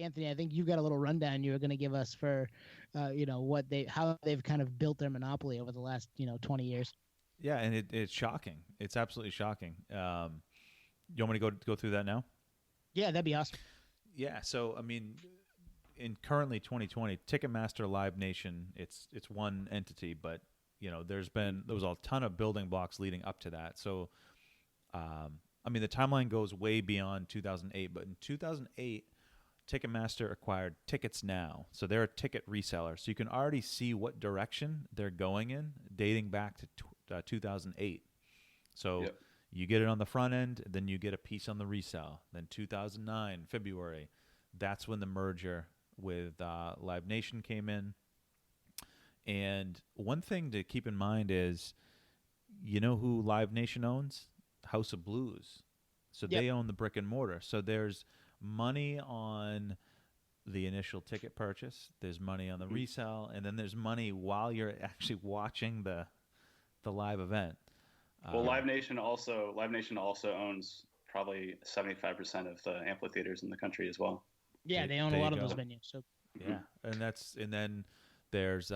Anthony, I think you've got a little rundown you were going to give us for, how they've kind of built their monopoly over the last 20 years. Yeah, and it's shocking. It's absolutely shocking. You want me to go through that now? Yeah, that'd be awesome. Yeah. So I mean, in currently 2020, Ticketmaster, Live Nation, it's one entity, but there was a ton of building blocks leading up to that. So, I mean, the timeline goes way beyond 2008, but in 2008, Ticketmaster acquired Tickets Now, so they're a ticket reseller. So you can already see what direction they're going in, dating back to 2008. So Yep. you get it on the front end, then you get a piece on the resale. Then 2009 February, that's when the merger with Live Nation came in. And one thing to keep in mind is, you know who Live Nation owns? House of Blues. So Yep. they own the brick and mortar. So there's money on the initial ticket purchase. There's money on the resale, and then there's money while you're actually watching the live event. Well, Live Nation also owns probably 75% of the amphitheaters in the country as well. Yeah, they own a lot of those venues. So yeah, and then there's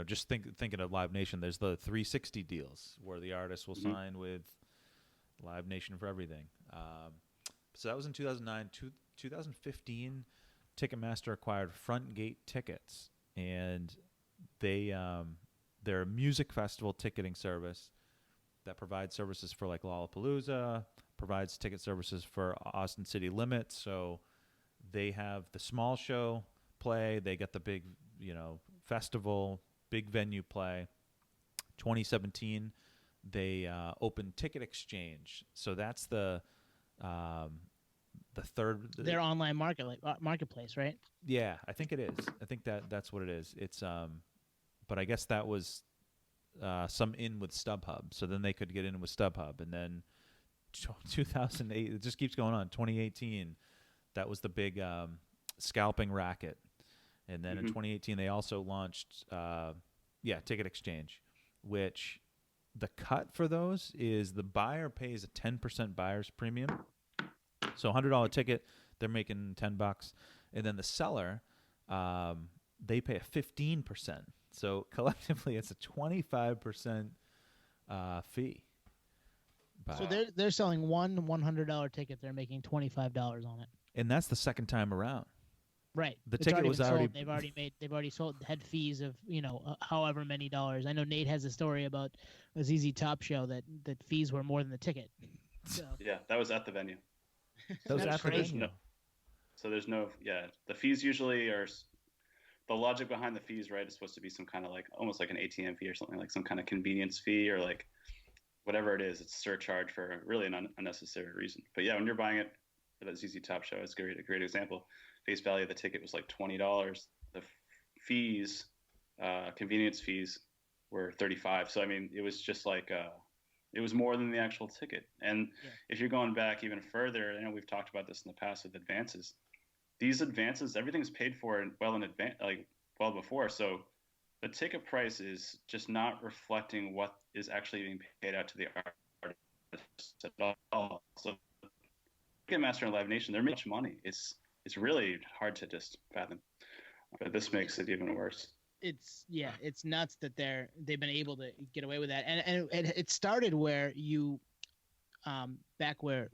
just thinking of Live Nation. There's the 360 deals where the artist will sign with Live Nation for everything. So that was in 2009. 2015, Ticketmaster acquired Front Gate Tickets, and they're a music festival ticketing service that provides services for like Lollapalooza, provides ticket services for Austin City Limits. So they have the small show play, they get the big, festival, big venue play. 2017, they opened Ticket Exchange. So that's the third. their online marketplace, right? Yeah, I think it is. I think that's what it is. It's but I guess that was some in with StubHub. So then they could get in with StubHub, and then 2008, it just keeps going on. 2018, that was the big scalping racket, and then in 2018 they also launched Ticket Exchange, which the cut for those is the buyer pays a 10% buyer's premium. So $100 ticket, they're making $10, and then the seller, they pay a 15%. So collectively, it's a 25% fee. So they're selling one $100 ticket. They're making $25 on it, and that's the second time around. Right. The ticket was already sold. They've already sold, had fees of however many dollars. I know Nate has a story about a ZZ Top show that fees were more than the ticket. So. Yeah, that was at the venue. That was at the venue. So there's the fees usually are. The logic behind the fees, right, is supposed to be some kind of like almost like an ATM fee or something, like some kind of convenience fee or like whatever it is. It's surcharge for really an unnecessary reason. But yeah, when you're buying it for that ZZ Top show, it's a great example. Face value of the ticket was like $20. The fees, convenience fees, were $35. So I mean, it was just like it was more than the actual ticket. And if you're going back even further, I know we've talked about this in the past with advances. These advances, everything's paid for well in advance, like well before. So the ticket price is just not reflecting what is actually being paid out to the artist at all. So Ticketmaster and Live Nation, they're making money. It's really hard to just fathom. But this makes it even worse. It's nuts that they've been able to get away with that. And it started where you back where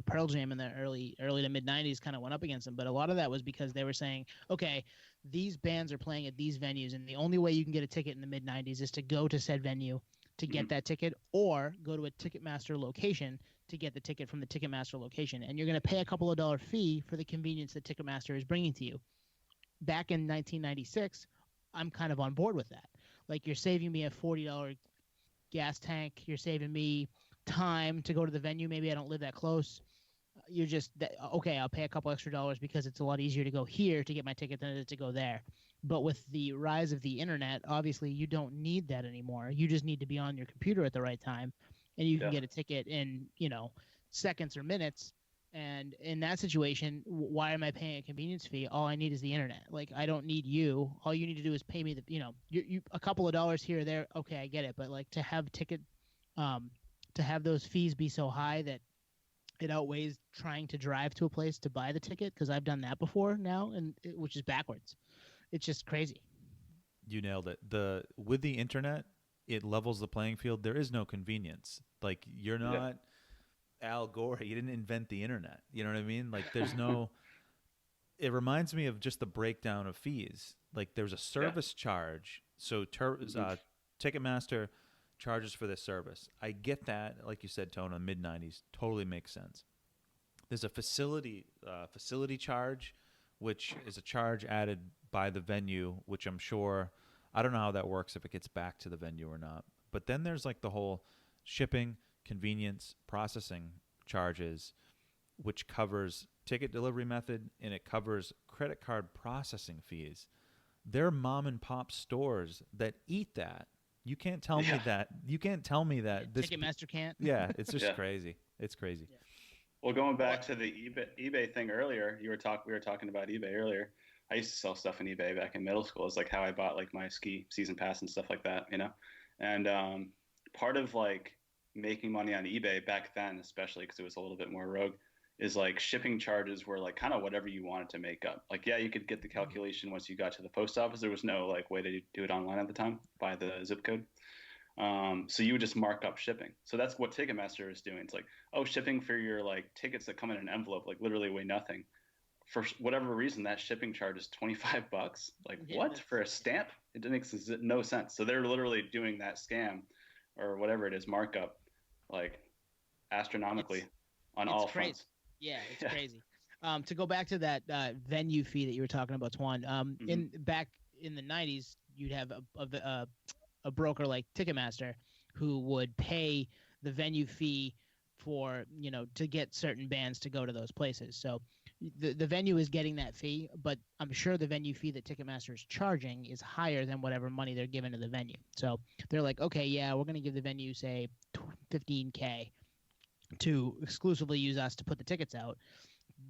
Pearl Jam in the early to mid 90s kind of went up against them, but a lot of that was because they were saying, okay, these bands are playing at these venues, and the only way you can get a ticket in the mid 90s is to go to said venue to get that ticket, or go to a Ticketmaster location to get the ticket from the Ticketmaster location, and you're going to pay a couple of dollar fee for the convenience that Ticketmaster is bringing to you. Back in 1996, I'm kind of on board with that. Like, you're saving me a $40 gas tank, you're saving me time to go to the venue. Maybe I don't live that close. You're just okay, I'll pay a couple extra dollars because it's a lot easier to go here to get my ticket than it is to go there. But with the rise of the internet, obviously you don't need that anymore. You just need to be on your computer at the right time, and you can get a ticket in seconds or minutes. And in that situation, why am I paying a convenience fee? All I need is the internet. Like, I don't need you. All you need to do is pay me you a couple of dollars here or there. Okay, I get it. But like, to have those fees be so high that it outweighs trying to drive to a place to buy the ticket, because I've done that before now, which is backwards. It's just crazy. You nailed it. With the internet, it levels the playing field. There is no convenience. Like, you're not Al Gore. You didn't invent the internet. You know what I mean? Like, there's no. It reminds me of just the breakdown of fees. Like, there's a service charge. So Ticketmaster charges for this service. I get that. Like you said, Tone, in the mid '90s, totally makes sense. There's a facility charge, which is a charge added by the venue, which I'm sure, I don't know how that works, if it gets back to the venue or not. But then there's like the whole shipping, convenience, processing charges, which covers ticket delivery method, and it covers credit card processing fees. There are mom and pop stores that eat that. You can't tell me that. You can't tell me that. Ticketmaster can't. Yeah, it's just crazy. It's crazy. Yeah. Well, going back to the eBay thing earlier, we were talking about eBay earlier. I used to sell stuff on eBay back in middle school. It's like how I bought like my ski season pass and stuff like that, you know. And part of like making money on eBay back then, especially because it was a little bit more rogue, is like shipping charges were like kind of whatever you wanted to make up. Like, yeah, you could get the calculation once you got to the post office. There was no like way to do it online at the time by the zip code. So you would just mark up shipping. So that's what Ticketmaster is doing. It's like, oh, shipping for your like tickets that come in an envelope, like literally weigh nothing. For whatever reason, that shipping charge is $25. Like, what, for a stamp? It makes no sense. So they're literally doing that scam or whatever it is, markup, like astronomically on all crazy. fronts. Yeah, it's crazy. To go back to that venue fee that you were talking about, Twan, back in the 90s, you'd have a broker like Ticketmaster who would pay the venue fee for, to get certain bands to go to those places. So the venue is getting that fee, but I'm sure the venue fee that Ticketmaster is charging is higher than whatever money they're giving to the venue. So they're like, okay, yeah, we're going to give the venue, say, $15K to exclusively use us to put the tickets out,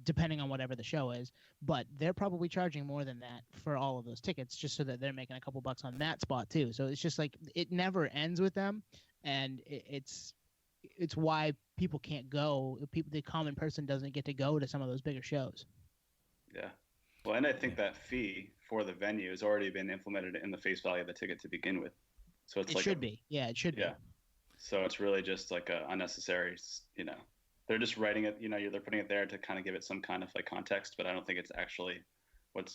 depending on whatever the show is. But they're probably charging more than that for all of those tickets, just so that they're making a couple bucks on that spot too. So it's just like, it never ends with them, and it's why people can't go. The common person doesn't get to go to some of those bigger shows. Yeah. Well, and I think that fee for the venue has already been implemented in the face value of the ticket to begin with. So it should be. Yeah, it should be. So it's really just like a unnecessary, they're just writing it, they're putting it there to kind of give it some kind of like context, but I don't think it's actually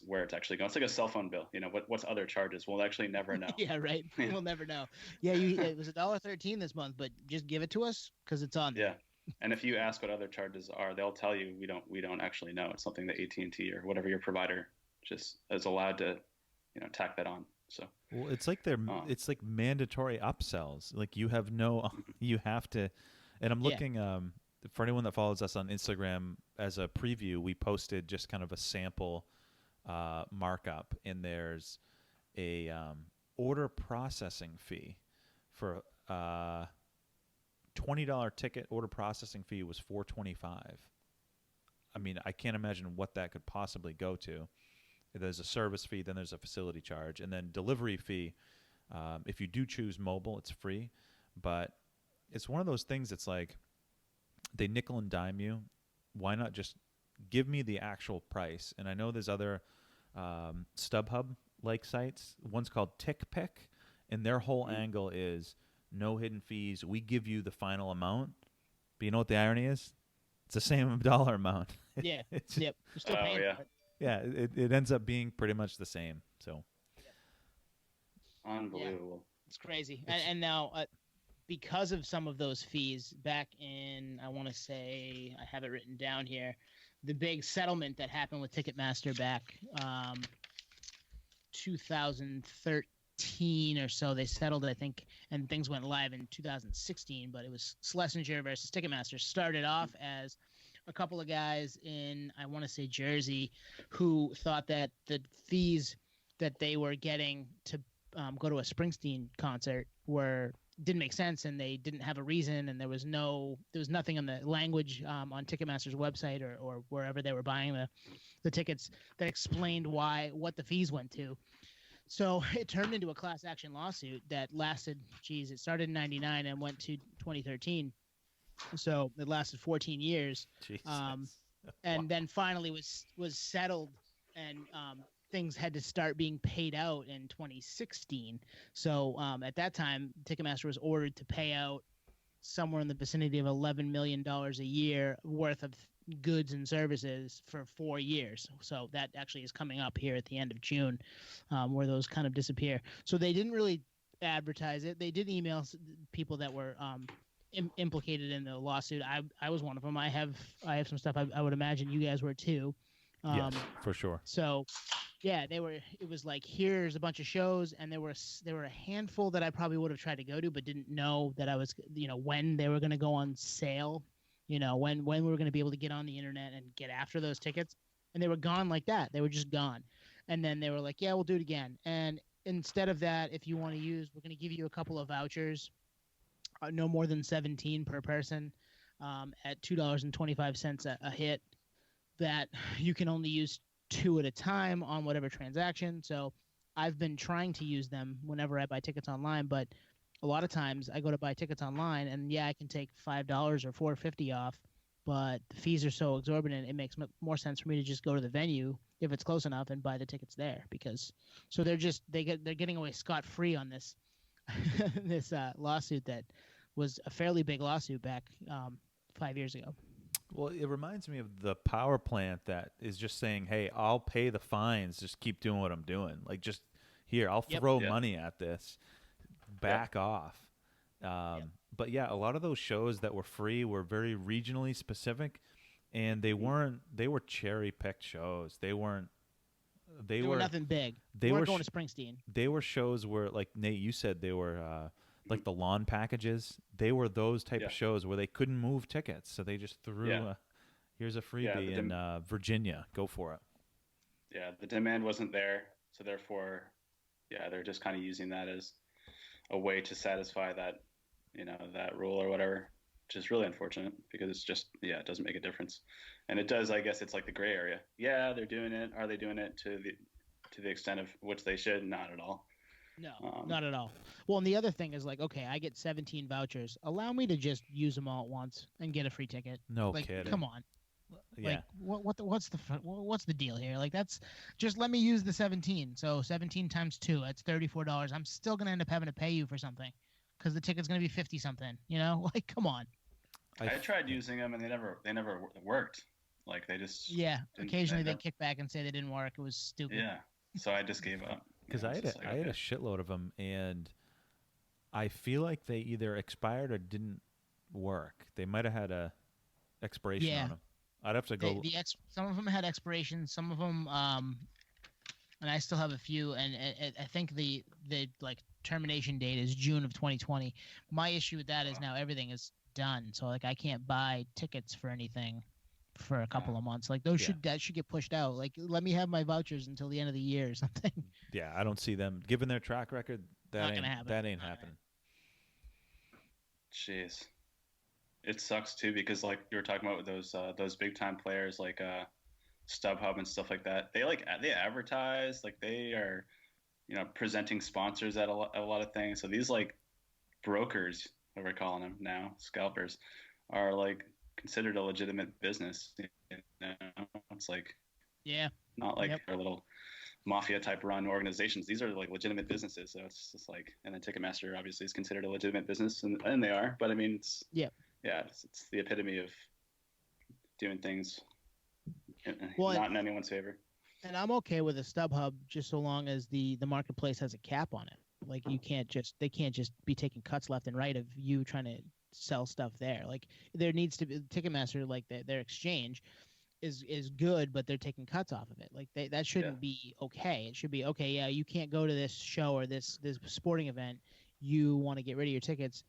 where it's actually going. It's like a cell phone bill. What's other charges? We'll actually never know. Yeah, right. We'll never know. Yeah, it was $1.13 this month, but just give it to us because it's on there. Yeah. And if you ask what other charges are, they'll tell you we don't actually know. It's something that AT&T or whatever your provider just is allowed to, tack that on. So well, it's like it's like mandatory upsells. Like you have to, and I'm looking for anyone that follows us on Instagram, as a preview, we posted just kind of a sample markup, and there's a order processing fee for $20 ticket. Order processing fee was $4.25. I mean, I can't imagine what that could possibly go to. There's a service fee, then there's a facility charge, and then delivery fee. If you do choose mobile, it's free, but it's one of those things. It's like they nickel and dime you. Why not just give me the actual price? And I know there's other StubHub-like sites. One's called TickPick, and their whole angle is no hidden fees. We give you the final amount. But you know what the irony is? It's the same dollar amount. Yeah. You're still paying for it. Yeah, it ends up being pretty much the same. So unbelievable. Yeah, it's crazy. And now, because of some of those fees, back in, I want to say, I have it written down here, the big settlement that happened with Ticketmaster back 2013 or so, they settled, I think, and things went live in 2016, but it was Schlesinger versus Ticketmaster. Started off as a couple of guys in, I want to say, Jersey, who thought that the fees that they were getting to go to a Springsteen concert didn't make sense, and they didn't have a reason, and there was nothing on the language on Ticketmaster's website or wherever they were buying the tickets that explained what the fees went to. So it turned into a class action lawsuit that lasted, it started in 99 and went to 2013. So it lasted 14 years. Jesus. And Wow. then finally was settled, and things had to start being paid out in 2016. So at that time, Ticketmaster was ordered to pay out somewhere in the vicinity of $11 million a year worth of goods and services for 4 years. So that actually is coming up here at the end of June, where those kind of disappear. So they didn't really advertise it. They did email people that were implicated in the lawsuit. I was one of them. I have some stuff. I would imagine you guys were too. Yes, for sure. So yeah, they were. It was like, here's a bunch of shows, and there were a handful that I probably would have tried to go to, but didn't know that I was, when they were going to go on sale, when we were going to be able to get on the internet and get after those tickets, and they were gone like that. They were just gone, and then they were like, yeah, we'll do it again. And instead of that, if you want to use, we're going to give you a couple of vouchers, no more than 17 per person, at $2.25 a hit, that you can only use 2 at a time on whatever transaction. So I've been trying to use them whenever I buy tickets online, but a lot of times I go to buy tickets online, and yeah, I can take $5 or $4.50 off, but the fees are so exorbitant, it makes more sense for me to just go to the venue if it's close enough and buy the tickets there, because so they're getting away scot-free on this this lawsuit that was a fairly big lawsuit back 5 years ago. Well, it reminds me of the power plant that is just saying, "Hey, I'll pay the fines. Just keep doing what I'm doing. Like, just here, I'll throw money at this. Back off." But yeah, a lot of those shows that were free were very regionally specific, and they weren't. They were cherry picked shows. They weren't. They were nothing big. They were were going to Springsteen. They were shows where, like Nate, you said, they were like the lawn packages. They were those type of shows where they couldn't move tickets, so they just threw here's a freebie in Virginia. Go for it. Yeah, the demand wasn't there, so therefore, they're just kind of using that as a way to satisfy that, that rule or whatever, which is really unfortunate because it's just, it doesn't make a difference. And it does, I guess it's like the gray area. Yeah, they're doing it. Are they doing it to the extent of which they should? Not at all. No, not at all. Well, and the other thing is, like, okay, I get 17 vouchers. Allow me to just use them all at once and get a free ticket. No like, kidding. Come on. Yeah. Like, what's the deal here? Like, that's just, let me use the 17. So 17 times 2, that's $34. I'm still gonna end up having to pay you for something because the ticket's gonna be 50 something. Like, come on. I tried using them and they never worked. Like, they just occasionally they kick back and say they didn't work. It was stupid. Yeah. So I just gave up. Because I had a shitload of them, and I feel like they either expired or didn't work. They might have had a expiration on them. I'd have to go. Some of them had expirations. Some of them, and I still have a few. And I think the like termination date is June of 2020. My issue with that is now everything is done. So like I can't buy tickets for anything for a couple of months. Like that should get pushed out. Like, let me have my vouchers until the end of the year or something. Yeah, I don't see them given their track record. That ain't happening. Jeez, it sucks too because like you were talking about with those big time players like StubHub and stuff like that. They advertise, like they are, presenting sponsors at a lot of things. So these like brokers, what we're calling them now, scalpers, are like considered a legitimate business. It's like not like our little mafia type run organizations. These are like legitimate businesses. So it's just like, and then Ticketmaster obviously is considered a legitimate business, and they are. But I mean, it's it's the epitome of doing things not in anyone's favor. And I'm okay with a StubHub just so long as the marketplace has a cap on it. Like they can't just be taking cuts left and right of you trying to sell stuff there. Like there needs to be Ticketmaster, like their exchange is good, but they're taking cuts off of it. Like that shouldn't be okay. It should be okay. Yeah, you can't go to this show or this sporting event. You want to get rid of your tickets.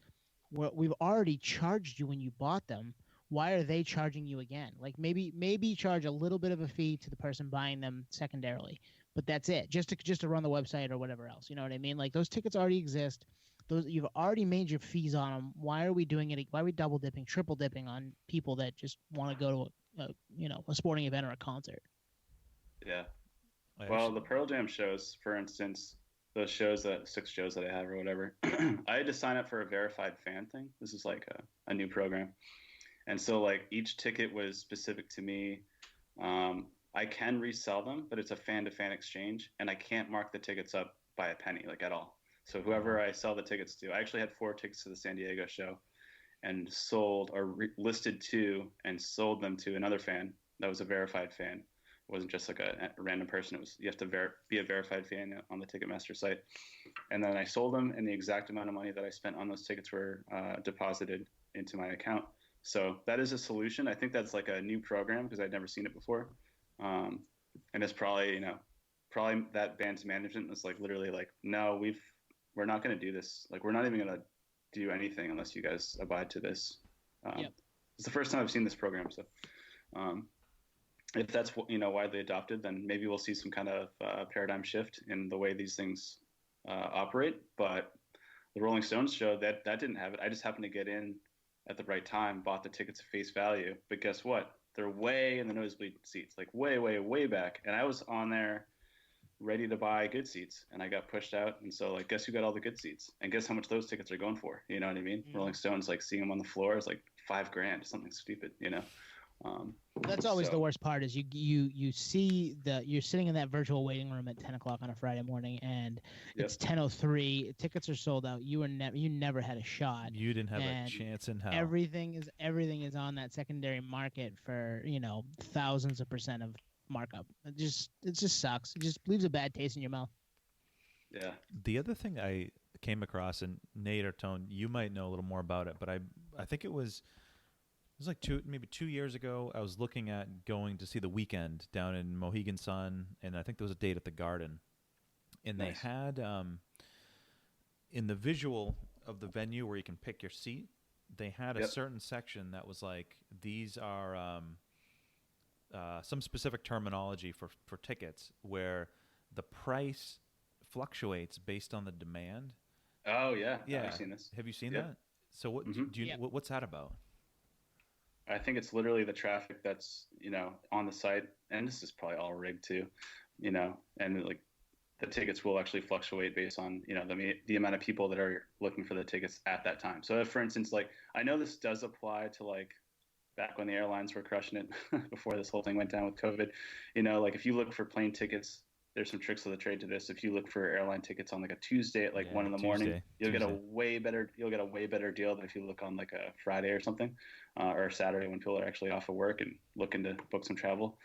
We've already charged you when you bought them. Why are they charging you again? Like maybe charge a little bit of a fee to the person buying them secondarily, but that's it. Just to run the website or whatever else. You know what I mean? Like those tickets already exist. You've already made your fees on them. Why are we doing it? Why are we double dipping, triple dipping on people that just want to go to a sporting event or a concert? Yeah. Well, the Pearl Jam shows, for instance, those shows, that 6 shows that I have or whatever, I had to sign up for a verified fan thing. This is like a new program. And so like each ticket was specific to me. I can resell them, but it's a fan to fan exchange, and I can't mark the tickets up by a penny, like at all. So whoever I sell the tickets to, I actually had 4 tickets to the San Diego show, and sold or listed 2 and sold them to another fan that was a verified fan. It wasn't just like a random person. It was, you have to be a verified fan on the Ticketmaster site. And then I sold them, and the exact amount of money that I spent on those tickets were deposited into my account. So that is a solution. I think that's like a new program because I'd never seen it before. And it's probably, probably that band's management was like literally like, no, we're not going to do this. Like, we're not even going to do anything unless you guys abide to this. Yep. It's the first time I've seen this program. So if that's, widely adopted, then maybe we'll see some kind of paradigm shift in the way these things operate. But the Rolling Stones show that didn't have it. I just happened to get in at the right time, bought the tickets at face value. But guess what? They're way in the nosebleed seats, like way, way, way back. And I was on there ready to buy good seats, and I got pushed out. And so, like, guess who got all the good seats? And guess how much those tickets are going for? You know what I mean? Mm. Rolling Stones, like, seeing them on the floor is like $5,000, something stupid, That's always the worst part is you see you're sitting in that virtual waiting room at 10 o'clock on a Friday morning, and it's 10:03. Tickets are sold out. You never had a shot. You didn't have a chance in hell. Everything is on that secondary market for thousands of % of markup. It just sucks. It just leaves a bad taste in your mouth. Yeah. The other thing I came across, and Nate or Tone, you might know a little more about it, but I think it was like 2 years ago. I was looking at going to see The Weeknd down in Mohegan Sun, and I think there was a date at the Garden, and Nice. they had in the visual of the venue where you can pick your seat, they had a certain section that was like, these are some specific terminology for tickets where the price fluctuates based on the demand. Oh yeah. Yeah. I've seen this. Have you seen that? So what what's that about? I think it's literally the traffic that's, on the site, and this is probably all rigged too, and like the tickets will actually fluctuate based on, the amount of people that are looking for the tickets at that time. So if, for instance, like, I know this does apply to like back when the airlines were crushing it before this whole thing went down with COVID, like if you look for plane tickets, there's some tricks of the trade to this. If you look for airline tickets on like a Tuesday at like 1 in the morning, you'll get a way better deal than if you look on like a Friday or something, or a Saturday when people are actually off of work and looking to book some travel.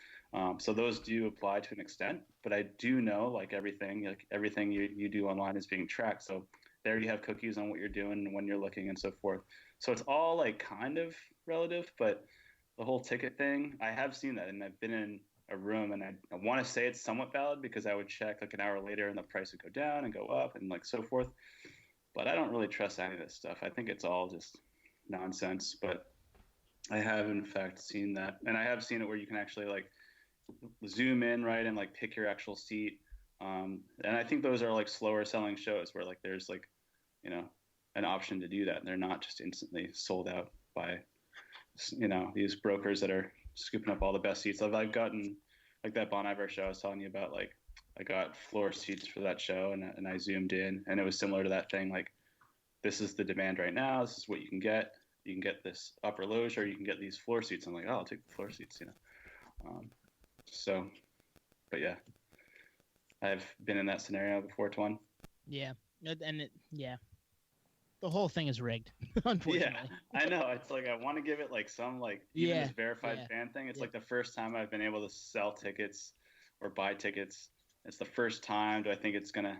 So those do apply to an extent, but I do know like everything you do online is being tracked. So there you have cookies on what you're doing and when you're looking and so forth. So it's all like kind of relative, but the whole ticket thing, I have seen that, and I've been in a room, and I want to say it's somewhat valid because I would check like an hour later and the price would go down and go up and like so forth. But I don't really trust any of this stuff. I think it's all just nonsense. But I have in fact seen that, and I have seen it where you can actually like zoom in, right, and like pick your actual seat. And I think those are like slower selling shows where like there's like, an option to do that. They're not just instantly sold out by, these brokers that are scooping up all the best seats. I've gotten like that Bon Iver show I was telling you about. Like I got floor seats for that show, and I zoomed in, and it was similar to that thing. Like, this is the demand right now. This is what you can get. You can get this upper loge, or you can get these floor seats. I'm like, oh, I'll take the floor seats, So, but yeah, I've been in that scenario before, Twan. Yeah, and the whole thing is rigged, unfortunately. Yeah, I know. It's like I want to give it like some like even this verified fan thing. It's like the first time I've been able to sell tickets or buy tickets. It's the first time. Do I think it's gonna,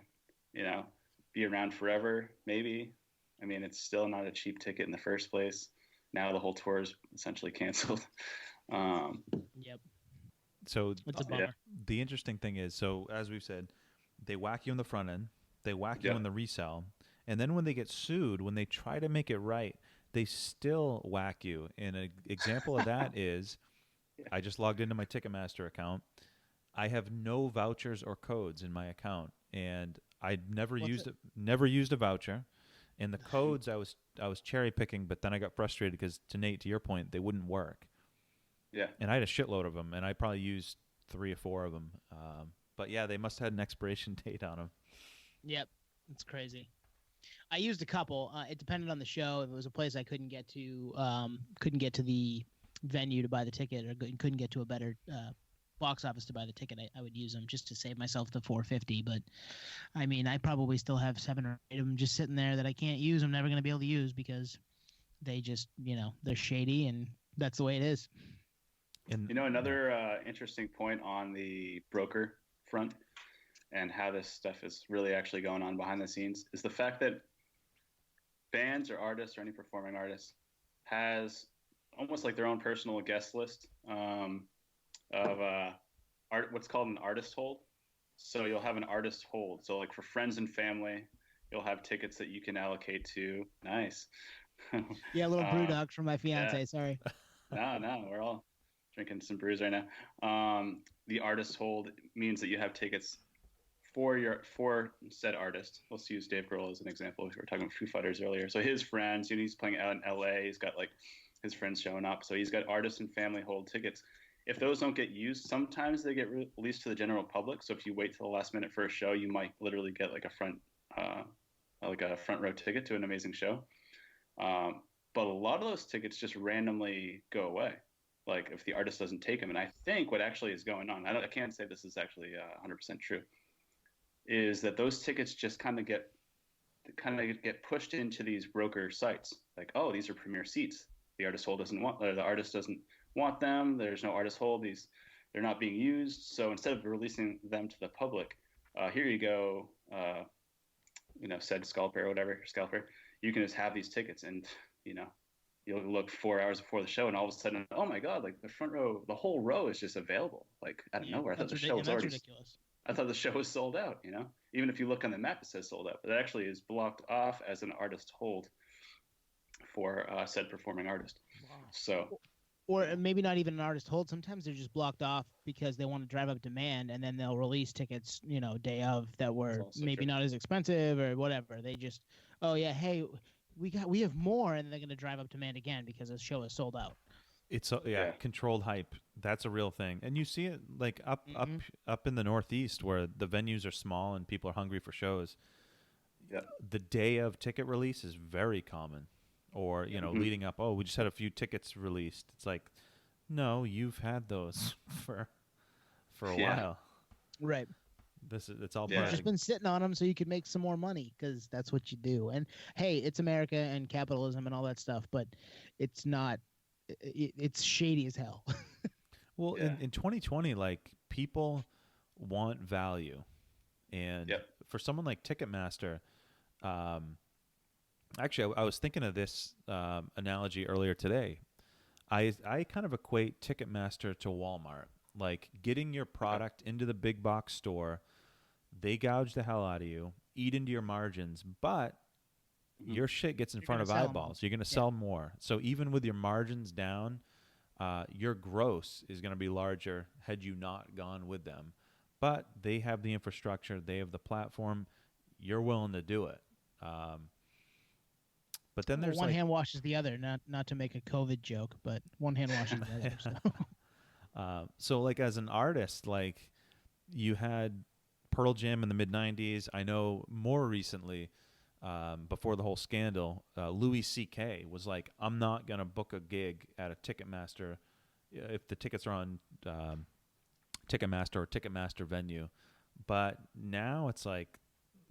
be around forever? Maybe. I mean, it's still not a cheap ticket in the first place. Now the whole tour is essentially canceled. Yep. So it's a bummer. The interesting thing is, so as we've said, they whack you in the front end, they whack you in the resell. And then when they get sued, when they try to make it right, they still whack you. And an example of that is, I just logged into my Ticketmaster account. I have no vouchers or codes in my account, and I never used a voucher. And the codes I was cherry picking, but then I got frustrated because, to your point, they wouldn't work. Yeah. And I had a shitload of them, and I probably used 3 or 4 of them. But yeah, they must have had an expiration date on them. Yep, it's crazy. I used a couple. It depended on the show. If it was a place I couldn't get to the venue to buy the ticket, or couldn't get to a better box office to buy the ticket, I would use them just to save myself the 450. But I mean, I probably still have 7 or 8 of them just sitting there that I can't use. I'm never going to be able to use because they just, they're shady, and that's the way it is. And another interesting point on the broker front and how this stuff is really actually going on behind the scenes is the fact that bands or artists or any performing artist has almost like their own personal guest list of what's called an artist hold. So you'll have an artist hold. So like for friends and family, you'll have tickets that you can allocate to. Nice. Yeah, a little brew dog from my fiance. Yeah. Sorry. No, we're all drinking some brews right now. The artist hold means that you have tickets for said artist. Let's use Dave Grohl as an example. We were talking about Foo Fighters earlier. So his friends, he's playing out in LA. He's got like his friends showing up. So he's got artist and family hold tickets. If those don't get used, sometimes they get released to the general public. So if you wait till the last minute for a show, you might literally get like a front row ticket to an amazing show. But a lot of those tickets just randomly go away, like if the artist doesn't take them. And I think what actually is going on, I can't say this is actually 100% true, is that those tickets just kind of get pushed into these broker sites. Like, oh, these are premier seats. The artist doesn't want them. There's no artist hold. They're not being used. So instead of releasing them to the public, here you go, said Scalper or whatever, Scalper, you can just have these tickets, and you'll look 4 hours before the show, and all of a sudden, oh my God, like the front row, the whole row is just available. Like out of nowhere. I thought the show was already ridiculous. I thought the show was sold out. Even if you look on the map, it says sold out, but it actually is blocked off as an artist hold for said performing artist. Wow. So. Or maybe not even an artist hold. Sometimes they're just blocked off because they want to drive up demand, and then they'll release tickets, day of that were maybe not as expensive or whatever. They just, oh yeah, hey, we have more, and they're going to drive up demand again because the show is sold out. It's controlled hype. That's a real thing, and you see it like up in the Northeast where the venues are small and people are hungry for shows. Yeah. The day of ticket release is very common. Or, leading up, we just had a few tickets released. It's like, no, you've had those for a while. Right. It's all You've just been sitting on them so you could make some more money because that's what you do. And, hey, it's America and capitalism and all that stuff, but it's not – it's shady as hell. Well, in 2020, like, people want value. And for someone like Ticketmaster actually, I was thinking of this analogy earlier today. I kind of equate Ticketmaster to Walmart. Like getting your product into the big box store, they gouge the hell out of you, eat into your margins, but your shit gets in front of eyeballs. You're going to sell more. So even with your margins down, your gross is going to be larger had you not gone with them. But they have the infrastructure. They have the platform. You're willing to do it. But then there's one hand washes the other. Not to make a COVID joke, but one hand washes the other. So like as an artist, like you had Pearl Jam in the mid '90s. I know more recently, before the whole scandal, Louis C.K. was like, "I'm not gonna book a gig at a Ticketmaster if the tickets are on Ticketmaster or Ticketmaster venue." But now it's like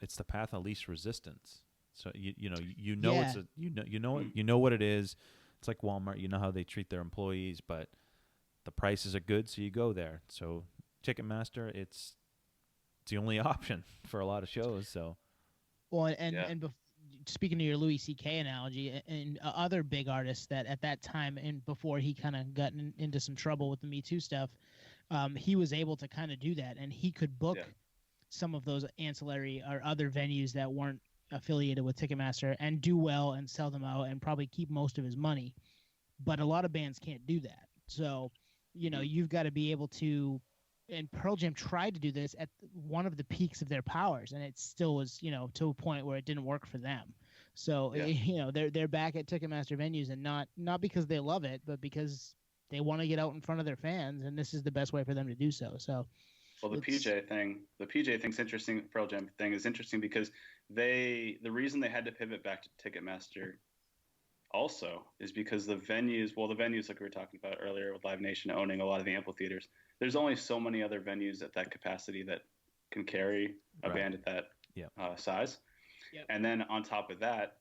it's the path of least resistance. So you know what it is. It's like Walmart. You know how they treat their employees, but the prices are good, so you go there. So Ticketmaster, it's the only option for a lot of shows. So, well, and speaking to your Louis C.K. analogy, and other big artists that at that time and before he kind of got into some trouble with the Me Too stuff, he was able to kind of do that, and he could book some of those ancillary or other venues that weren't affiliated with Ticketmaster and do well and sell them out and probably keep most of his money. But a lot of bands can't do that. So, you've got to be able to, and Pearl Jam tried to do this at one of the peaks of their powers, and it still was, to a point where it didn't work for them. So, they're back at Ticketmaster venues, and not because they love it, but because they want to get out in front of their fans, and this is the best way for them to do so. So, Well, the PJ thing's interesting. Pearl Jam thing is interesting because the reason they had to pivot back to Ticketmaster also is because the venues like we were talking about earlier with Live Nation owning a lot of the amphitheaters, there's only so many other venues at that capacity that can carry a band at that size. Yep. And then on top of that,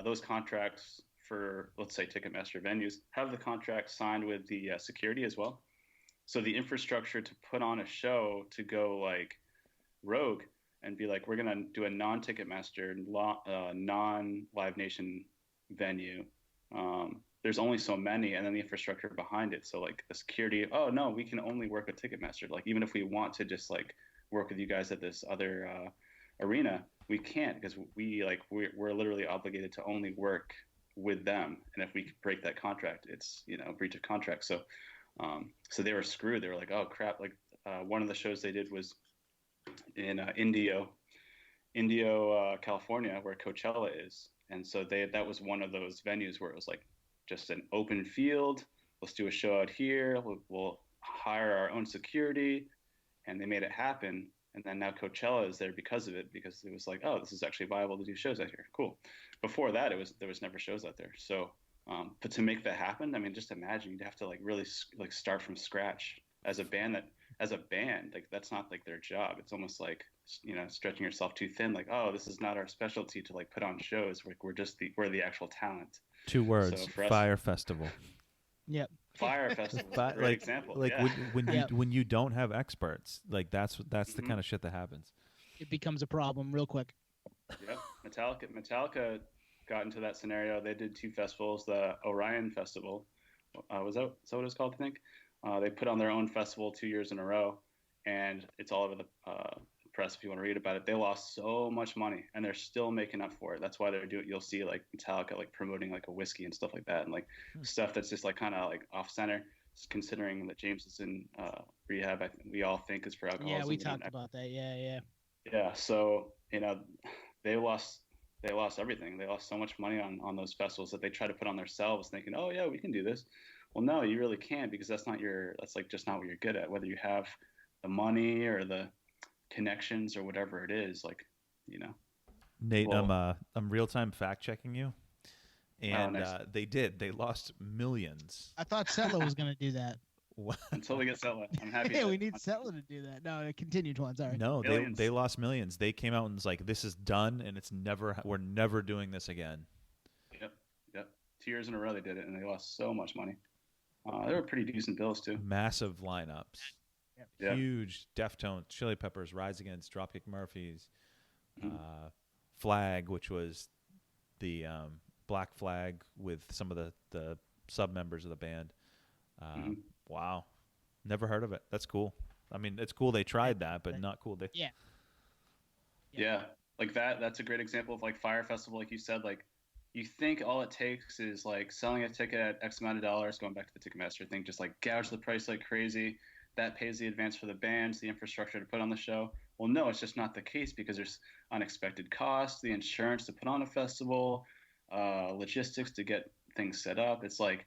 those contracts for, let's say, Ticketmaster venues have the contract signed with the security as well. So the infrastructure to put on a show to go like rogue and be like, we're going to do a non-Ticketmaster, non-Live Nation venue. There's only so many, and then the infrastructure behind it. So like the security, oh no, we can only work with Ticketmaster. Like even if we want to just like work with you guys at this other arena, we can't because we're literally obligated to only work with them. And if we break that contract, it's breach of contract. So they were screwed. They were like, oh crap. Like one of the shows they did was in Indio, California, where Coachella is. And so that was one of those venues where it was like just an open field. Let's do a show out here. We'll hire our own security. And they made it happen. And then now Coachella is there because of it, because it was like, oh, this is actually viable to do shows out here. Cool. Before that, there was never shows out there. So, but to make that happen, I mean, just imagine you'd have to like really like start from scratch as a band. Like that's not like their job. It's almost like stretching yourself too thin. Like, oh, this is not our specialty to like put on shows. Like we're the actual talent. 2 words: so Fire Festival. Yep. Fire Festival. Great example. Like yeah. when you don't have experts, like that's the kind of shit that happens. It becomes a problem real quick. Yep. Metallica got into that scenario. They did 2 festivals. The Orion Festival is that what it was called? I think they put on their own festival 2 years in a row, and it's all over the press if you want to read about it. They lost so much money, and they're still making up for it. That's why you'll see like Metallica like promoting like a whiskey and stuff like that, and like stuff that's just like kind of like off center. Considering that James is in rehab, we all think is for alcoholism. Yeah, we talked about that. Yeah. So they lost everything. They lost so much money on those festivals that they try to put on themselves, thinking, oh yeah, we can do this. Well, no, you really can't, because that's like just not what you're good at. Whether you have the money or the connections or whatever it is, like Nate, I'm real time fact checking you, and nice. They lost millions. I thought Settler was going to do that. Until we get Settler, I'm happy. Yeah, we need Settler to do that. No, continue, Twan. Sorry. No, they lost millions. They came out and was like, "This is done, and we're never doing this again." Yep. 2 years in a row they did it, and they lost so much money. They were pretty decent bills too. Massive lineups. Yep. Huge. Deftones, Chili Peppers, Rise Against, Dropkick Murphys, Flag, which was the Black Flag with some of the sub members of the band. Wow, never heard of it. That's cool. I mean, it's cool they tried that, but not cool. Yeah, like that's a great example of like Fire Festival, like you said. Like you think all it takes is like selling a ticket at X amount of dollars, going back to the Ticketmaster thing, just like gouge the price like crazy. That pays the advance for the bands, the infrastructure to put on the show. Well, no, it's just not the case, because there's unexpected costs, the insurance to put on a festival, logistics to get things set up. It's like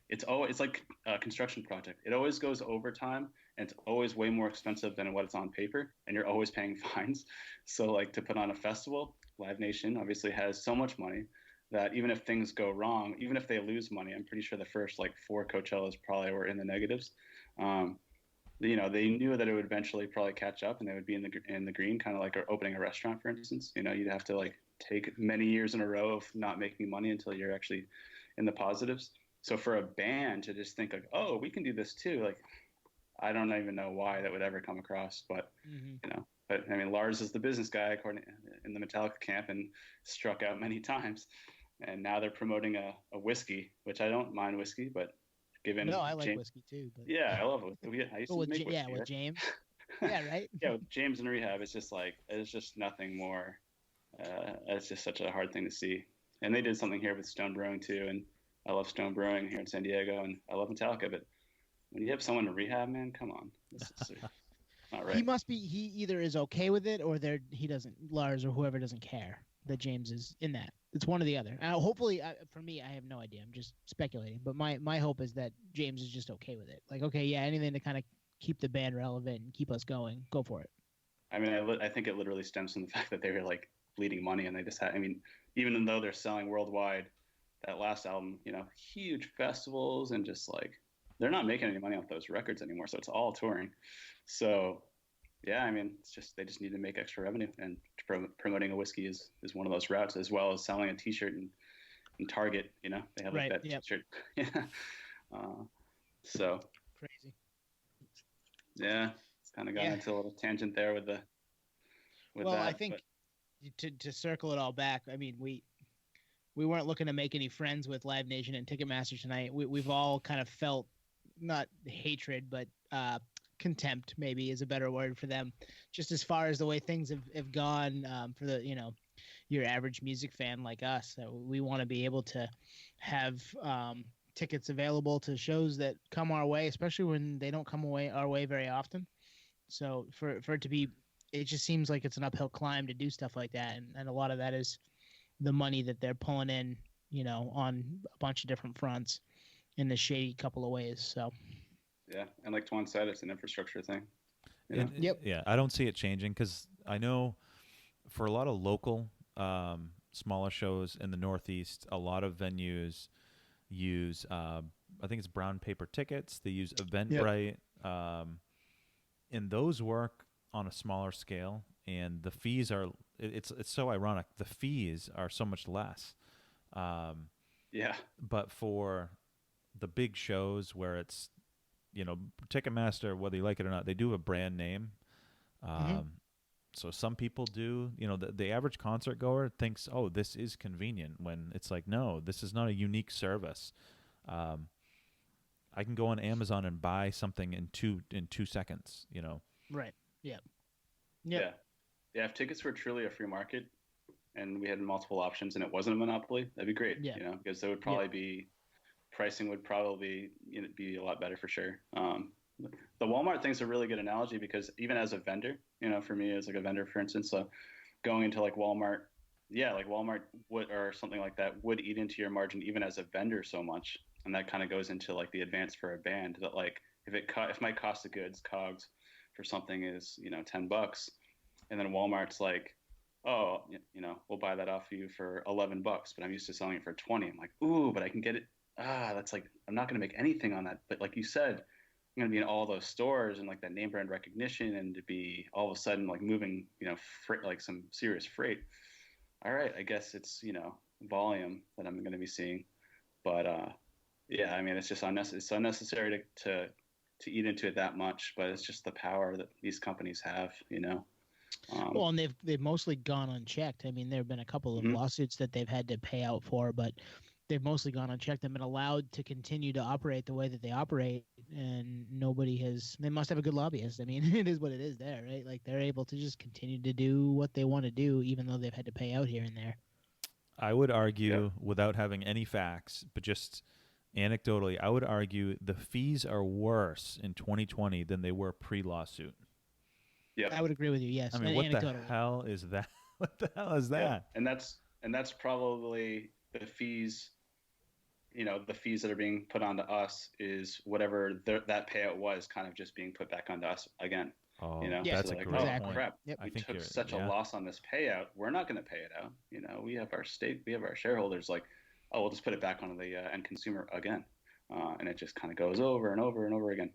a construction project. It always goes overtime, and it's always way more expensive than what it's on paper, and you're always paying fines. So like to put on a festival, Live Nation obviously has so much money that even if things go wrong, even if they lose money, I'm pretty sure the first like 4 Coachellas probably were in the negatives. They knew that it would eventually probably catch up, and they would be in the green, kind of like opening a restaurant, for instance. You'd have to like take many years in a row of not making money until you're actually in the positives. So for a band to just think like, oh, we can do this too, like I don't even know why that would ever come across, but but I mean, Lars is the business guy in the Metallica camp and struck out many times, and now they're promoting a whiskey, which I don't mind whiskey, but I like whiskey too. But... Yeah, I love whiskey. I used to make whiskey. Yeah, with right? James. Yeah, right. Yeah, with James in rehab, it's just nothing more. It's just such a hard thing to see. And they did something here with Stone Brewing too, and I love Stone Brewing here in San Diego, and I love Metallica. But when you have someone in rehab, man, come on, this is not right. He either is okay with it, or he doesn't. Lars or whoever doesn't care that James is in that. It's one or the other. Hopefully, for me, I have no idea. I'm just speculating. But my hope is that James is just okay with it. Like, okay, yeah, anything to kind of keep the band relevant and keep us going, go for it. I mean, I think it literally stems from the fact that they were like bleeding money, and they just had. I mean, even though they're selling worldwide, that last album, huge festivals and just like they're not making any money off those records anymore. So it's all touring. So yeah, I mean, it's just they just need to make extra revenue, and promoting a whiskey is one of those routes, as well as selling a T-shirt in Target. They have like that T-shirt. Yeah. So crazy. Yeah, it's kind of gotten into a little tangent there with well, that. I think to circle it all back, I mean, we weren't looking to make any friends with Live Nation and Ticketmaster tonight. We've all kind of felt not hatred, but contempt maybe is a better word for them, just as far as the way things have gone for the your average music fan like us. So we want to be able to have tickets available to shows that come our way, especially when they don't come our way very often. So for it to be, it just seems like it's an uphill climb to do stuff like that, and a lot of that is the money that they're pulling in, on a bunch of different fronts in a shady couple of ways. So yeah, and like Twan said, it's an infrastructure thing. Yep. Yeah, I don't see it changing because I know for a lot of local smaller shows in the Northeast, a lot of venues use I think it's brown paper tickets. They use Eventbrite, and those work on a smaller scale, and the fees are it's so ironic. The fees are so much less. But for the big shows where it's Ticketmaster, whether you like it or not, they do have a brand name. So some people do, the average concert goer thinks, oh, this is convenient, when it's like, no, this is not a unique service. I can go on Amazon and buy something in 2 seconds, Right. Yeah. Yeah. If tickets were truly a free market and we had multiple options and it wasn't a monopoly, that'd be great. Yeah. Because there would probably be pricing would probably be a lot better for sure. The Walmart thing's a really good analogy because even as a vendor, for me as like a vendor, for instance, going into like Walmart, like Walmart would, or something like that, would eat into your margin even as a vendor so much. And that kind of goes into like the advance for a band that like, if my cost of goods, COGS for something is, $10, and then Walmart's like, oh, we'll buy that off you for $11, but I'm used to selling it for 20. I'm like, ooh, but I can get it. That's like, I'm not going to make anything on that. But like you said, I'm going to be in all those stores and like that name brand recognition, and to be all of a sudden like moving, freight, like some serious freight. All right, I guess it's, volume that I'm going to be seeing. But I mean, it's just unnecessary to eat into it that much, but it's just the power that these companies have, well, and they've mostly gone unchecked. I mean, there have been a couple of lawsuits that they've had to pay out for, but they've mostly gone unchecked and been allowed to continue to operate the way that they operate, and they must have a good lobbyist. I mean, it is what it is there, right? Like they're able to just continue to do what they want to do, even though they've had to pay out here and there. I would argue, without having any facts, but just anecdotally, I would argue the fees are worse in 2020 than they were pre-lawsuit. Yeah, I would agree with you. Yes. I mean, what the hell is that? What the hell is that? Yeah. And that's probably the fees. The fees that are being put onto us is whatever that payout was, kind of just being put back onto us again. Oh, so that's a like, great oh, point. Crap. Yep. We took such a loss on this payout. We're not going to pay it out. We have our state, we have our shareholders. Like, oh, we'll just put it back onto the end consumer again, and it just kind of goes over and over and over again,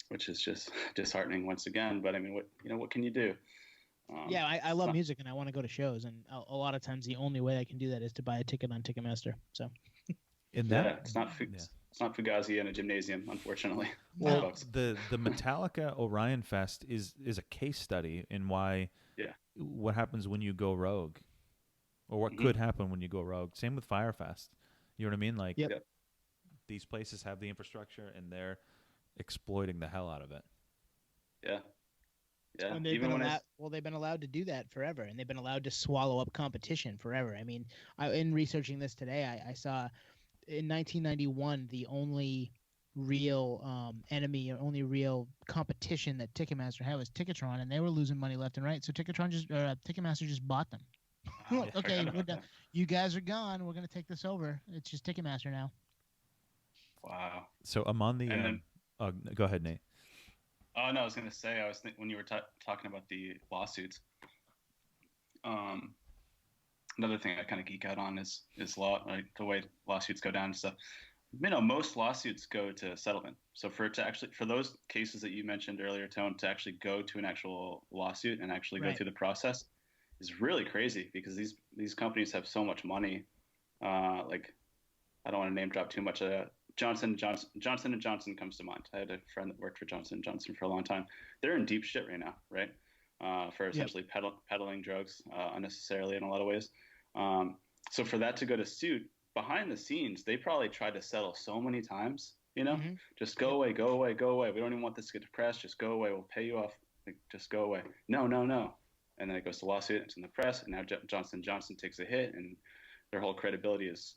which is just disheartening once again. But I mean, what can you do? I love music and I want to go to shows, and a lot of times the only way I can do that is to buy a ticket on Ticketmaster. So, it's not Fugazi in a gymnasium, unfortunately. Well, the Metallica Orion Fest is a case study in why what happens when you go rogue, or what could happen when you go rogue. Same with Firefest. You know what I mean? Like these places have the infrastructure and they're exploiting the hell out of it. Yeah. Yeah. And they've been allowed to do that forever, and they've been allowed to swallow up competition forever. I mean, in researching this today, I saw in 1991 the only real enemy or only real competition that Ticketmaster had was Ticketron, and they were losing money left and right. So Ticketmaster just bought them. Okay, we're done. You guys are gone. We're going to take this over. It's just Ticketmaster now. Wow. So I'm on the Go ahead, Nate. Oh no, I was gonna say when you were talking about the lawsuits. Another thing I kind of geek out on is law, like the way lawsuits go down and stuff. Most lawsuits go to settlement. So for those cases that you mentioned earlier, Tone, to actually go to an actual lawsuit and actually go through the process is really crazy because these companies have so much money. Like, I don't want to name drop too much. Johnson and Johnson comes to mind. I had a friend that worked for Johnson and Johnson for a long time. They're in deep shit right now, right? For essentially peddling drugs unnecessarily in a lot of ways. So for that to go to suit, behind the scenes, they probably tried to settle so many times. Just go away, go away, go away. We don't even want this to get to press. Just go away. We'll pay you off. Like, just go away. No. And then it goes to lawsuit. It's in the press, and now Johnson & Johnson takes a hit, and their whole credibility is,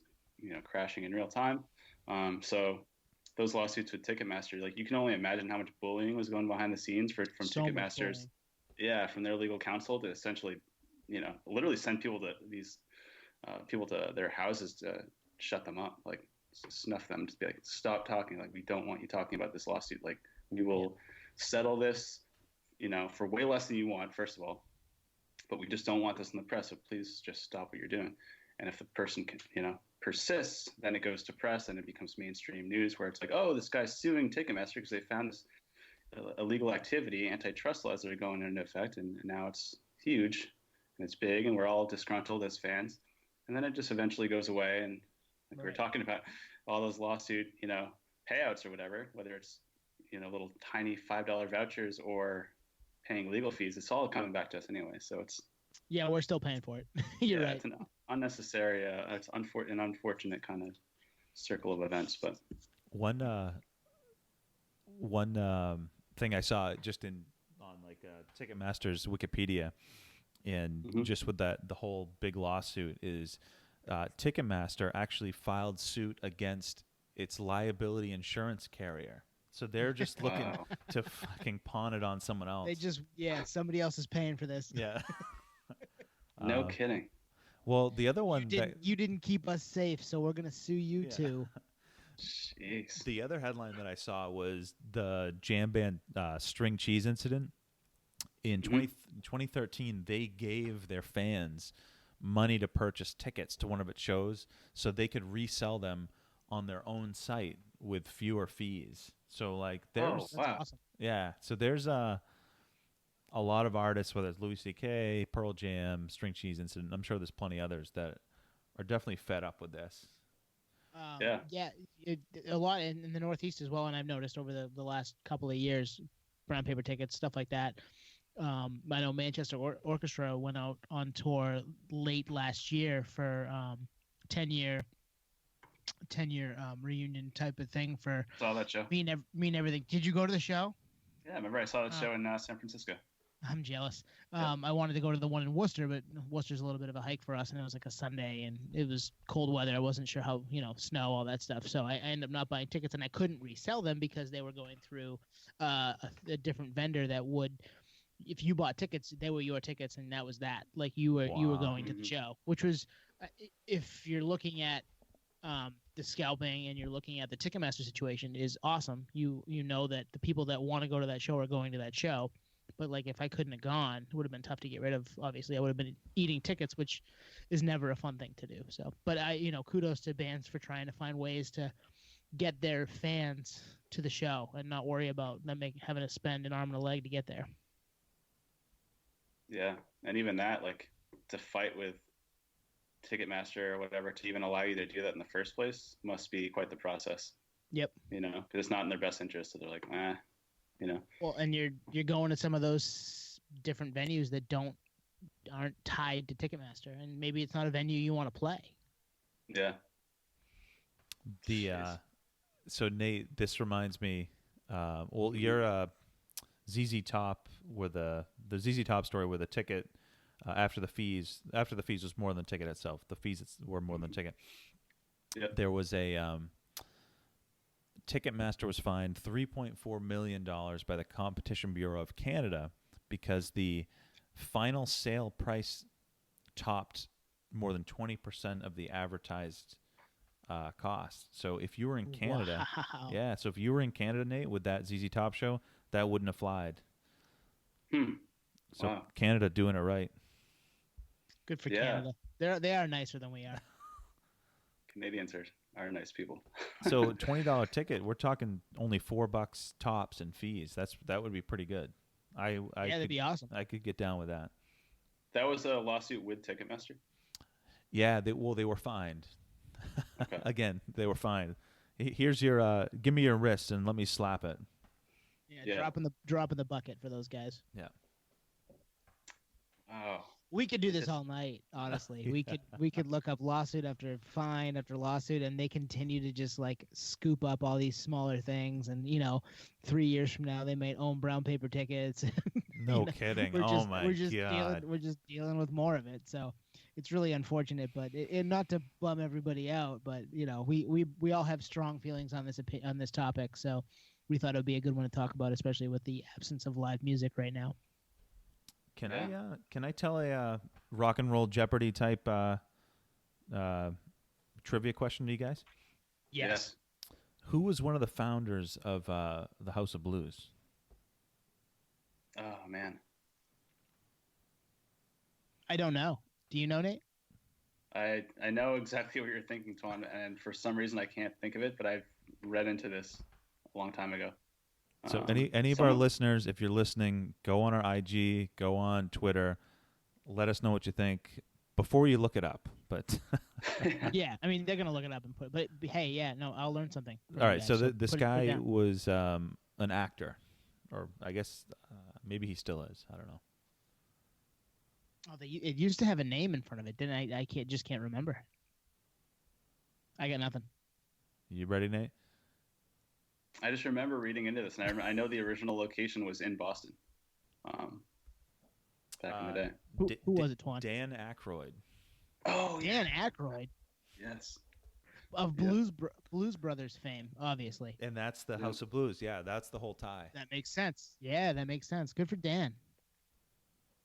crashing in real time. So those lawsuits with Ticketmaster, like, you can only imagine how much bullying was going behind the scenes from Ticketmaster's, from their legal counsel to essentially, literally send people to their houses to shut them up, like snuff them, to be like, stop talking. Like, we don't want you talking about this lawsuit. Like, we will settle this, for way less than you want, first of all, but we just don't want this in the press. So please just stop what you're doing. And if the person persists, then it goes to press and it becomes mainstream news where it's like, oh, this guy's suing Ticketmaster because they found this illegal activity, antitrust laws that are going into effect, and now it's huge and it's big and we're all disgruntled as fans. And then it just eventually goes away. And like we were talking about, all those lawsuit, payouts or whatever, whether it's, little tiny $5 vouchers or paying legal fees, it's all coming back to us anyway. So it's, we're still paying for it. You're right. It's an unnecessary, it's an unfortunate kind of circle of events. But one thing I saw just on like Ticketmaster's Wikipedia, and just with the whole big lawsuit is Ticketmaster actually filed suit against its liability insurance carrier. So they're just looking to fucking pawn it on someone else. They just, somebody else is paying for this. Yeah. No kidding. Well, the other one you didn't keep us safe, so we're gonna sue you too. Jeez. The other headline that I saw was the jam band string cheese incident. In 2013, they gave their fans money to purchase tickets to one of its shows so they could resell them on their own site with fewer fees. So, like, there's awesome. Yeah, so there's a lot of artists, whether it's Louis C.K., Pearl Jam, String Cheese Incident. I'm sure there's plenty others that are definitely fed up with this. A lot in the Northeast as well, and I've noticed over the last couple of years, brown paper tickets, stuff like that. I know Manchester Orchestra went out on tour late last year for 10-year reunion type of thing for saw that show. Me and everything. Did you go to the show? Yeah, remember I saw that show in San Francisco. I'm jealous. I wanted to go to the one in Worcester, but Worcester's a little bit of a hike for us, and it was like a Sunday, and it was cold weather. I wasn't sure how, snow, all that stuff. So I ended up not buying tickets, and I couldn't resell them because they were going through a different vendor that would, if you bought tickets, they were your tickets, and that was that. Like, you were going to the show, which was, if you're looking at the scalping and you're looking at the Ticketmaster situation, is awesome. You know that the people that want to go to that show are going to that show. But, like, if I couldn't have gone, it would have been tough to get rid of. Obviously, I would have been eating tickets, which is never a fun thing to do. So, but kudos to bands for trying to find ways to get their fans to the show and not worry about them having to spend an arm and a leg to get there. Yeah, and even that, like, to fight with Ticketmaster or whatever to even allow you to do that in the first place must be quite the process. Yep. Because it's not in their best interest. So they're like, Well, and you're going to some of those different venues that aren't tied to Ticketmaster, and maybe it's not a venue you want to play. Yeah. So Nate, this reminds me. You're ZZ Top with the ZZ Top story with a ticket. After the fees was more than the ticket itself. The fees were more than the ticket. Yep. There was a Ticketmaster was fined $3.4 million by the Competition Bureau of Canada because the final sale price topped more than 20% of the advertised cost. So if you were in Canada, Wow. yeah. So if you were in Canada, Nate, with that ZZ Top show, that wouldn't have flied. So Wow. Canada doing it right. Good for Yeah. Canada. They are nicer than we are. Canadians are nice people. So $20 ticket, we're talking only $4 tops in fees. That would be pretty good. I That'd be awesome. I could get down with that. That was a lawsuit with Ticketmaster. Yeah, they were fined. Okay. Again, they were fined. Here's your give me your wrist and let me slap it. Yeah, dropping the bucket for those guys. Yeah. Oh. We could do this all night, honestly. Yeah. We could look up lawsuit after fine after lawsuit, and they continue to just like scoop up all these smaller things. And 3 years from now, they might own brown paper tickets. No kidding. We're just God. we're just dealing with more of it. So it's really unfortunate, but not to bum everybody out, but we all have strong feelings on this topic. So we thought it would be a good one to talk about, especially with the absence of live music right now. Can I tell a rock and roll Jeopardy type trivia question to you guys? Yes. Who was one of the founders of the House of Blues? Oh man. I don't know. Do you know, Nate? I know exactly what you're thinking, Twan, and for some reason I can't think of it, but I've read into this a long time ago. So any of our listeners, if you're listening, go on our IG, go on Twitter, let us know what you think before you look it up. But yeah, I mean they're gonna look it up and put. But hey, yeah, no, I'll learn something. All right, so this guy was an actor, or I guess maybe he still is. I don't know. Oh, it used to have a name in front of it, didn't I? I can't remember. I got nothing. You ready, Nate? I just remember reading into this, and I know the original location was in Boston, back in the day. Who was it, Twan? Dan Aykroyd. Oh, Dan Aykroyd. Yes. Of Blues Brothers fame, obviously. And that's the House of Blues. Yeah, that's the whole tie. That makes sense. Yeah, that makes sense. Good for Dan.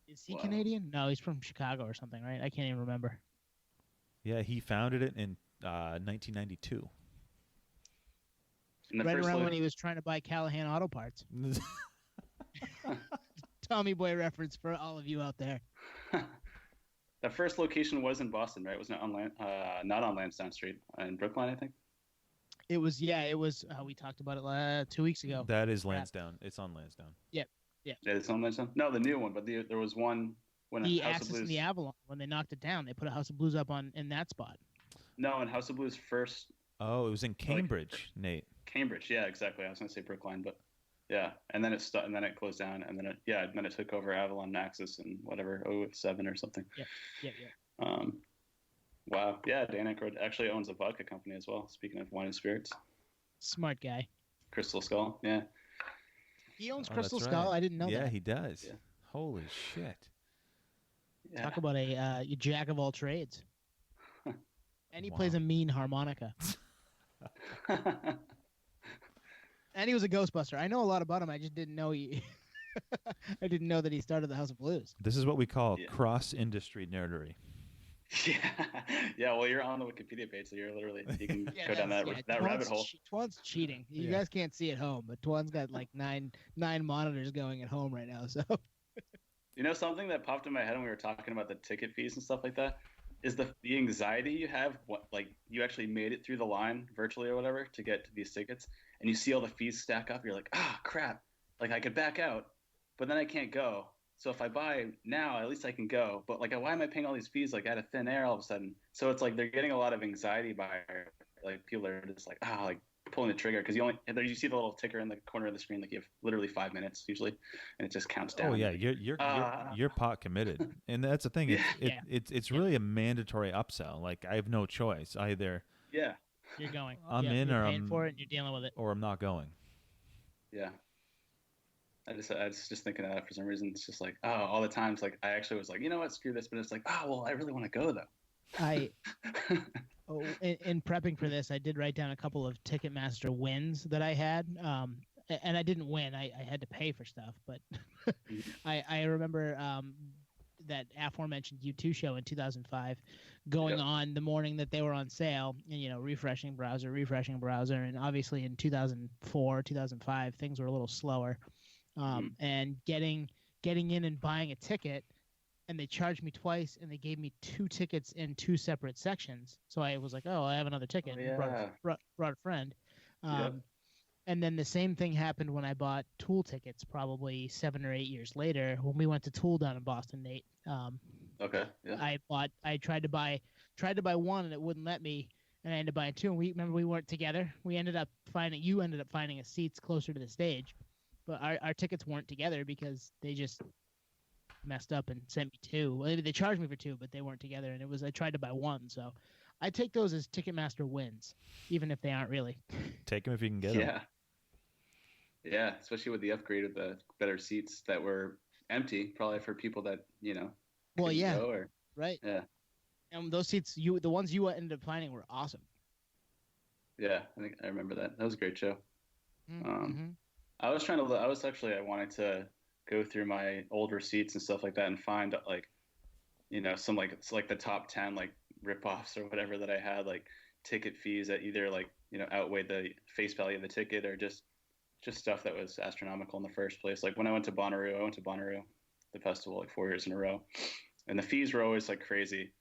Is he Canadian? No, he's from Chicago or something, right? I can't even remember. Yeah, he founded it in 1992. Right around when he was trying to buy Callahan Auto Parts. Tommy Boy reference for all of you out there. The first location was in Boston, right? It was not on Lansdowne Street in Brookline, I think. It was. We talked about it 2 weeks ago. That is Lansdowne. It's on Lansdowne. Yep. Yeah, it's on Lansdowne. No, the new one, but there was one when the House Axis of Blues. and the Avalon, when they knocked it down, they put a House of Blues up in that spot. No, in House of Blues first. Oh, it was in Cambridge, Nate. Cambridge, yeah, exactly. I was going to say Brookline, but yeah, and then it closed down, and then it took over Avalon and Axis and whatever 07 or something. Yeah. Wow, yeah, Dan Aykroyd actually owns a vodka company as well. Speaking of wine and spirits, smart guy. Crystal Skull, yeah. He owns Crystal Skull. Right. I didn't know that. Yeah, he does. Yeah. Holy shit. Yeah. Talk about a jack of all trades. And he plays a mean harmonica. And he was a Ghostbuster. I know a lot about him. I just didn't know I didn't know that he started the House of Blues. This is what we call cross-industry nerdery. Yeah. Well, you're on the Wikipedia page, so you can go down that rabbit hole. Twan's cheating. You guys can't see at home, but Twan's got like nine monitors going at home right now. So, something that popped in my head when we were talking about the ticket fees and stuff like that is the anxiety you have. You actually made it through the line virtually or whatever to get to these tickets, and you see all the fees stack up. You're like, crap! Like I could back out, but then I can't go. So if I buy now, at least I can go. But like, why am I paying all these fees like out of thin air all of a sudden? So it's like they're getting a lot of anxiety by like people are just like like pulling the trigger because you see the little ticker in the corner of the screen, like you have literally 5 minutes usually, and it just counts down. Oh yeah, you're pot committed, and that's the thing. It's really a mandatory upsell. Like I have no choice either. Yeah, you're going. I'm you're in, or paying I'm for it, and you're dealing with it, or I'm not going. Yeah. I was just thinking of that for some reason. It's just like, all the times, like, I actually was like, you know what, screw this. But it's like, well, I really want to go, though. In prepping for this, I did write down a couple of Ticketmaster wins that I had. And I didn't win. I had to pay for stuff. But I remember that aforementioned U2 show in 2005, going on the morning that they were on sale, and refreshing browser, and obviously in 2004, 2005 things were a little slower, and getting in and buying a ticket, and they charged me twice, and they gave me 2 tickets in 2 separate sections. So I was like, oh, I have another ticket. Oh, yeah. Brought a friend. Yep. And then the same thing happened when I bought Tool tickets, probably 7 or 8 years later, when we went to Tool down in Boston, Nate. Okay. Yeah. I tried to buy one, and it wouldn't let me, and I ended up buying 2. And we weren't together. You ended up finding us seats closer to the stage, but our tickets weren't together because they just messed up and sent me 2. Well, they charged me for 2, but they weren't together, and I tried to buy 1. So I take those as Ticketmaster wins, even if they aren't really. Take them if you can get them. Yeah. Yeah, especially with the upgrade of the better seats that were empty, probably for people that Well, yeah, go or, right. Yeah. And those seats, the ones you ended up finding, were awesome. Yeah, I think I remember that. That was a great show. Mm-hmm. I wanted to go through my old receipts and stuff like that and find some it's like the top 10 like rip-offs or whatever that I had, like ticket fees that either outweighed the face value of the ticket or just stuff that was astronomical in the first place. Like when I went to Bonnaroo, the festival, like 4 years in a row, and the fees were always like crazy.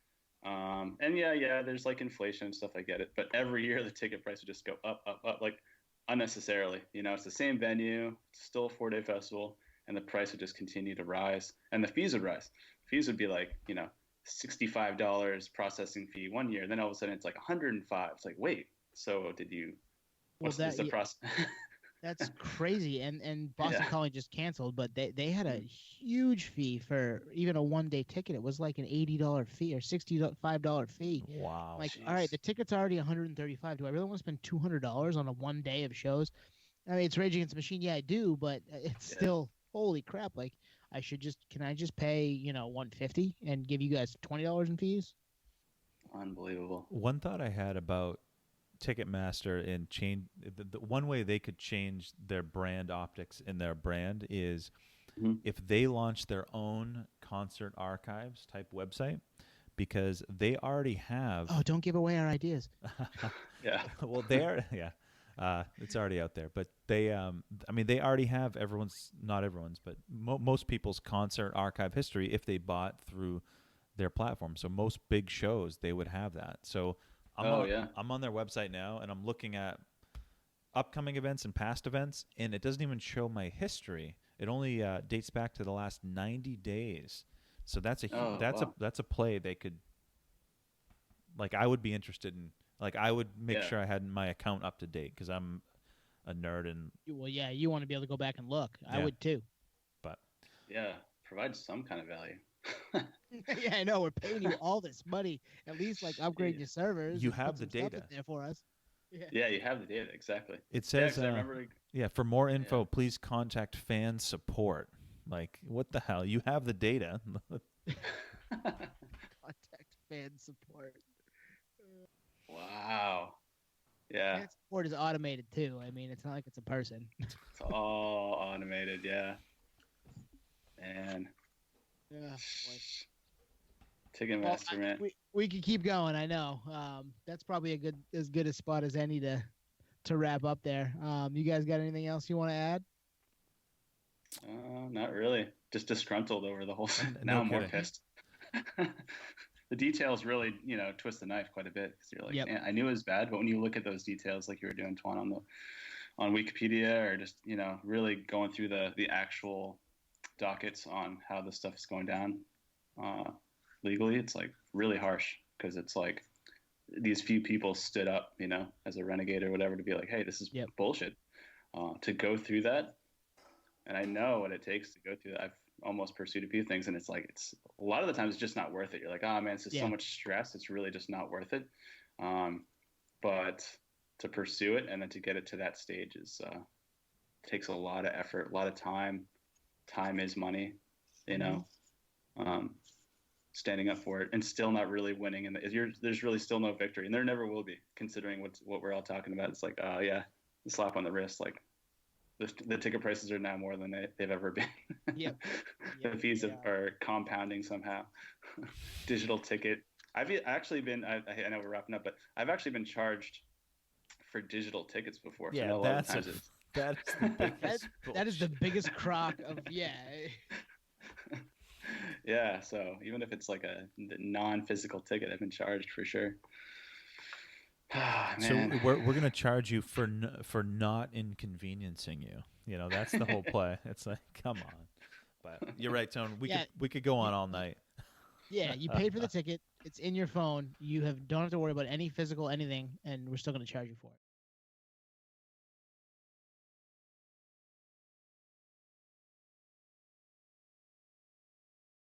And yeah, there's like inflation and stuff. I get it, but every year the ticket price would just go up, like unnecessarily. It's the same venue, it's still a 4-day festival, and the price would just continue to rise, and the fees would rise. Fees would be like $65 processing fee one year, then all of a sudden it's like $105. It's like, wait, so did you? What's the process? That's crazy. And Boston Calling just canceled, but they had a huge fee for even a 1-day ticket. It was like an $80 fee or $65 fee. Wow. Like, all right, the ticket's already $135. Do I really want to spend $200 on a 1 day of shows? I mean, it's Rage Against the Machine. Yeah, I do, but it's still, holy crap. Like, can I just pay, $150 and give you guys $20 in fees? Unbelievable. One thought I had about Ticketmaster and change the one way they could change their brand optics in their brand is if they launch their own concert archives type website, because they already have. Oh, don't give away our ideas. Yeah. Well, they are. Yeah. It's already out there, but they they already have not everyone's, but most people's concert archive history if they bought through their platform. So most big shows, they would have that. So I'm on their website now, and I'm looking at upcoming events and past events, and it doesn't even show my history. It only dates back to the last 90 days. So that's a play they could. Like, I would be interested in. Like, I would make sure I had my account up to date because I'm a nerd and. Well, yeah, you want to be able to go back and look. I would too. But. Yeah, provide some kind of value. Yeah, I know. We're paying you all this money. At least like upgrade your servers. You have the data there for us. Yeah, you have the data, exactly. It says, for more info, please contact fan support. Like, what the hell? You have the data. Contact fan support. Wow. Yeah. Fan support is automated too. I mean, it's not like it's a person. It's all automated, yeah. And yeah, Ticketmaster, man. We could keep going. I know. That's probably as good a spot as any to wrap up there. You guys got anything else you want to add? Not really. Just disgruntled over the whole thing. Now I'm more pissed. The details really, twist the knife quite a bit because you're like, man, I knew it was bad, but when you look at those details, like you were doing, Twan, on Wikipedia, or just really going through the actual dockets on how this stuff is going down legally, it's like really harsh because it's like these few people stood up, as a renegade or whatever, to be like, hey, this is bullshit. To go through that, and I know what it takes to go through that. I've almost pursued a few things, and it's like it's a lot of the times it's just not worth it. You're like, oh man, it's just so much stress. It's really just not worth it. But to pursue it and then to get it to that stage takes a lot of effort, a lot of time. Time is money, standing up for it and still not really winning. And there's really still no victory, and there never will be, considering what we're all talking about. It's like, oh yeah, the slap on the wrist. Like, the ticket prices are now more than they've ever been. Yep. The fees they are compounding somehow. Digital ticket. I've actually been. I know we're wrapping up, but I've actually been charged for digital tickets before. Yeah, I know a lot of times that's the biggest. that is the biggest crock of Yeah, so even if it's like a non-physical ticket, I've been charged for sure. So we're gonna charge you for not inconveniencing you. You know, that's the whole play. It's like, come on. But you're right, Tone. We could go on all night. Yeah, you paid for the ticket. It's in your phone. Don't have to worry about any physical anything, and we're still going to charge you for it.